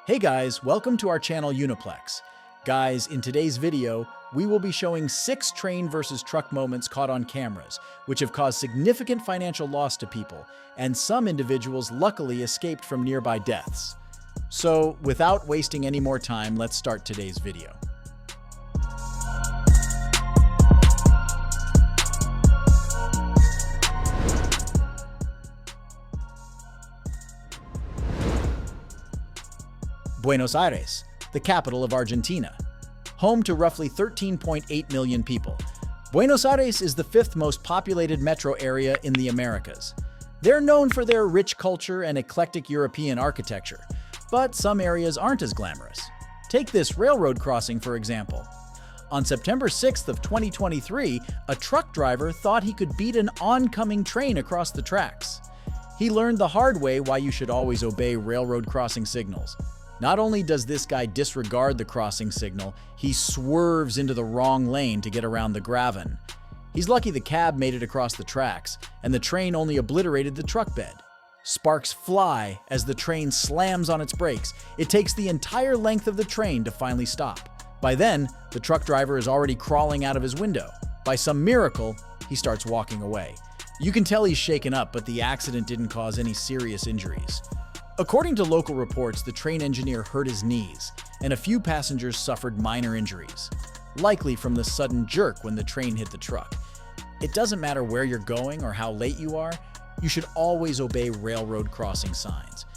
Hey guys, welcome to our channel Uniplex. Guys, in today's video, we will be showing 6 train versus truck moments caught on cameras, which have caused significant financial loss to people, and some individuals luckily escaped from nearby deaths. So, without wasting any more time, let's start today's video. Buenos Aires, the capital of Argentina. Home to roughly 13.8 million people, Buenos Aires is the 5th most populated metro area in the Americas. They're known for their rich culture and eclectic European architecture, but some areas aren't as glamorous. Take this railroad crossing, for example. On September 6th of 2023, a truck driver thought he could beat an oncoming train across the tracks. He learned the hard way why you should always obey railroad crossing signals. Not only does this guy disregard the crossing signal, he swerves into the wrong lane to get around the graven. He's lucky the cab made it across the tracks, and the train only obliterated the truck bed. Sparks fly as the train slams on its brakes. It takes the entire length of the train to finally stop. By then, the truck driver is already crawling out of his window. By some miracle, he starts walking away. You can tell he's shaken up, but the accident didn't cause any serious injuries. According to local reports, the train engineer hurt his knees, and a few passengers suffered minor injuries, likely from the sudden jerk when the train hit the truck. It doesn't matter where you're going or how late you are, you should always obey railroad crossing signs.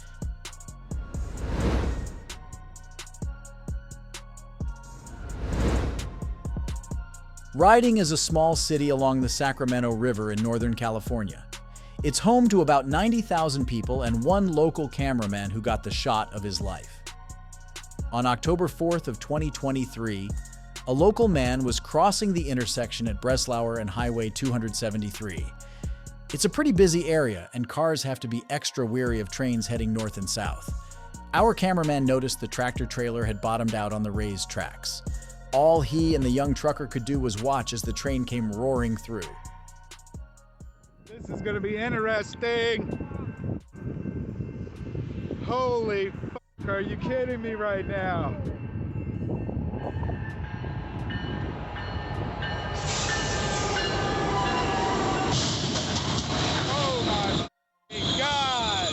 Riding is a small city along the Sacramento River in Northern California. It's home to about 90,000 people and one local cameraman who got the shot of his life. On October 4th of 2023, a local man was crossing the intersection at Breslauer and Highway 273. It's a pretty busy area, and cars have to be extra wary of trains heading north and south. Our cameraman noticed the tractor trailer had bottomed out on the raised tracks. All he and the young trucker could do was watch as the train came roaring through. This is gonna be interesting. Holy fuck, are you kidding me right now? Oh my God.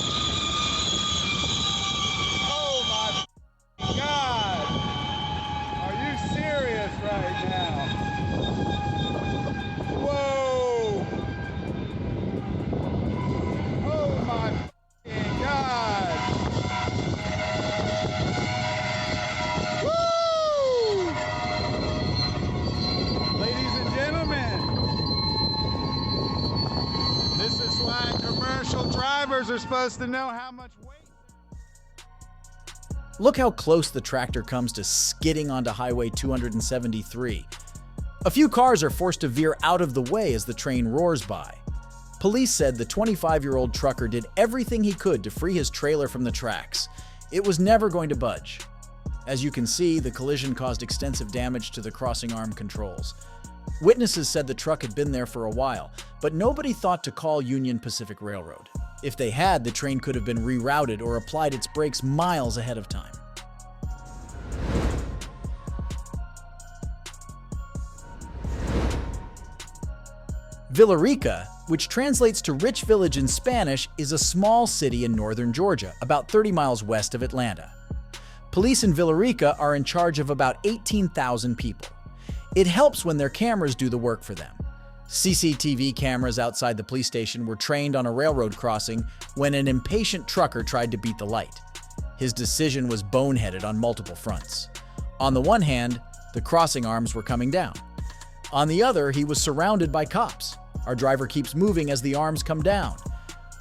Oh my God. Are you serious right now? Whoa. Oh my God! Woo! Ladies and gentlemen, this is why commercial drivers are supposed to know how much weight. Look how close the tractor comes to skidding onto Highway 273. A few cars are forced to veer out of the way as the train roars by. Police said the 25-year-old trucker did everything he could to free his trailer from the tracks. It was never going to budge. As you can see, the collision caused extensive damage to the crossing arm controls. Witnesses said the truck had been there for a while, but nobody thought to call Union Pacific Railroad. If they had, the train could have been rerouted or applied its brakes miles ahead of time. Villarica, which translates to rich village in Spanish, is a small city in northern Georgia, about 30 miles west of Atlanta. Police in Villarica are in charge of about 18,000 people. It helps when their cameras do the work for them. CCTV cameras outside the police station were trained on a railroad crossing when an impatient trucker tried to beat the light. His decision was boneheaded on multiple fronts. On the one hand, the crossing arms were coming down. On the other, he was surrounded by cops. Our driver keeps moving as the arms come down.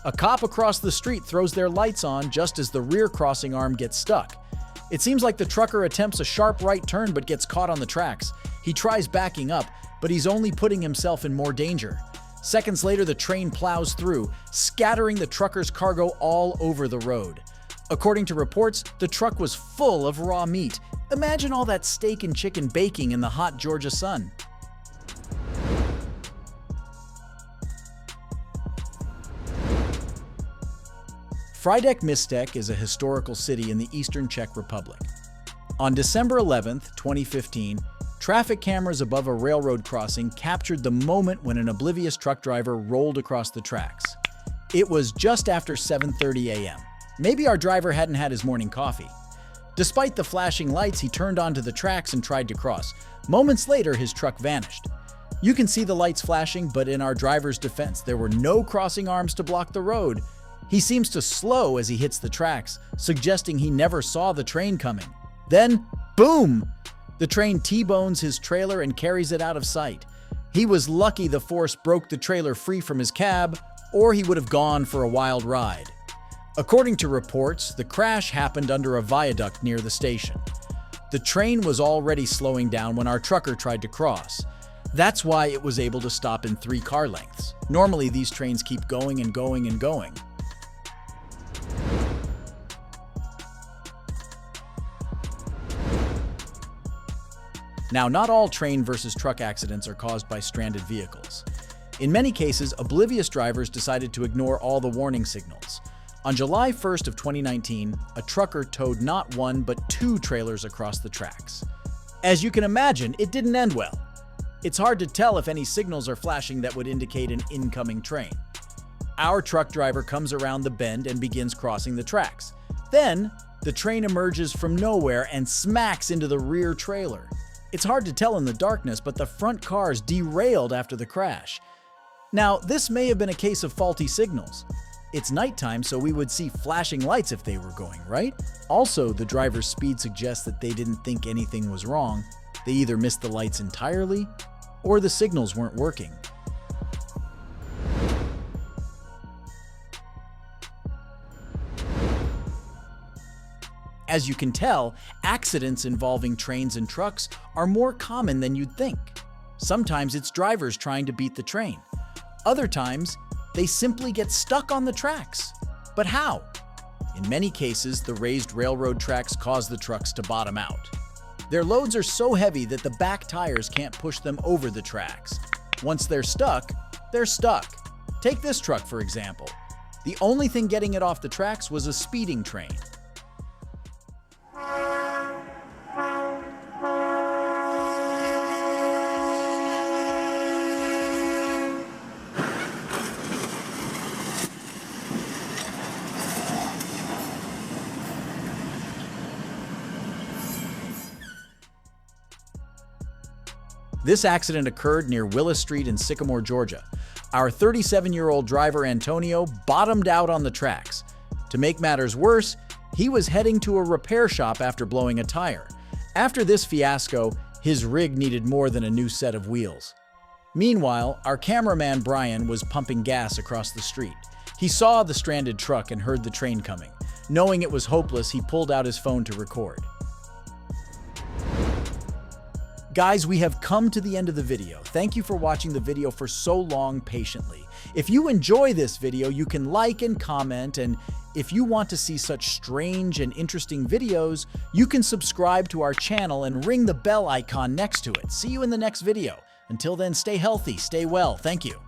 A cop across the street throws their lights on just as the rear crossing arm gets stuck. It seems like the trucker attempts a sharp right turn but gets caught on the tracks. He tries backing up, but he's only putting himself in more danger. Seconds later, the train plows through, scattering the trucker's cargo all over the road. According to reports, the truck was full of raw meat. Imagine all that steak and chicken baking in the hot Georgia sun. Frýdek Místek is a historical city in the eastern Czech Republic. On December 11, 2015, traffic cameras above a railroad crossing captured the moment when an oblivious truck driver rolled across the tracks. It was just after 7:30 a.m. Maybe our driver hadn't had his morning coffee. Despite the flashing lights, he turned onto the tracks and tried to cross. Moments later, his truck vanished. You can see the lights flashing, but in our driver's defense, there were no crossing arms to block the road. He seems to slow as he hits the tracks, suggesting he never saw the train coming. Then, boom! The train T-bones his trailer and carries it out of sight. He was lucky the force broke the trailer free from his cab, or he would have gone for a wild ride. According to reports, the crash happened under a viaduct near the station. The train was already slowing down when our trucker tried to cross. That's why it was able to stop in 3 car lengths. Normally, these trains keep going and going and going. Now, not all train versus truck accidents are caused by stranded vehicles. In many cases, oblivious drivers decided to ignore all the warning signals. On July 1st of 2019, a trucker towed not 1 but 2 trailers across the tracks. As you can imagine, it didn't end well. It's hard to tell if any signals are flashing that would indicate an incoming train. Our truck driver comes around the bend and begins crossing the tracks. Then, the train emerges from nowhere and smacks into the rear trailer. It's hard to tell in the darkness, but the front cars derailed after the crash. Now, this may have been a case of faulty signals. It's nighttime, so we would see flashing lights if they were going, right? Also, the driver's speed suggests that they didn't think anything was wrong. They either missed the lights entirely, or the signals weren't working. As you can tell, accidents involving trains and trucks are more common than you'd think. Sometimes it's drivers trying to beat the train. Other times, they simply get stuck on the tracks. But how? In many cases, the raised railroad tracks cause the trucks to bottom out. Their loads are so heavy that the back tires can't push them over the tracks. Once they're stuck, they're stuck. Take this truck, for example. The only thing getting it off the tracks was a speeding train. This accident occurred near Willis Street in Sycamore, Georgia. Our 37-year-old driver, Antonio, bottomed out on the tracks. To make matters worse, he was heading to a repair shop after blowing a tire. After this fiasco, his rig needed more than a new set of wheels. Meanwhile, our cameraman Brian was pumping gas across the street. He saw the stranded truck and heard the train coming. Knowing it was hopeless, he pulled out his phone to record. Guys, we have come to the end of the video. Thank you for watching the video for so long patiently. If you enjoy this video, you can like and comment, and if you want to see such strange and interesting videos, you can subscribe to our channel and ring the bell icon next to it. See you in the next video. Until then, stay healthy, stay well. Thank you.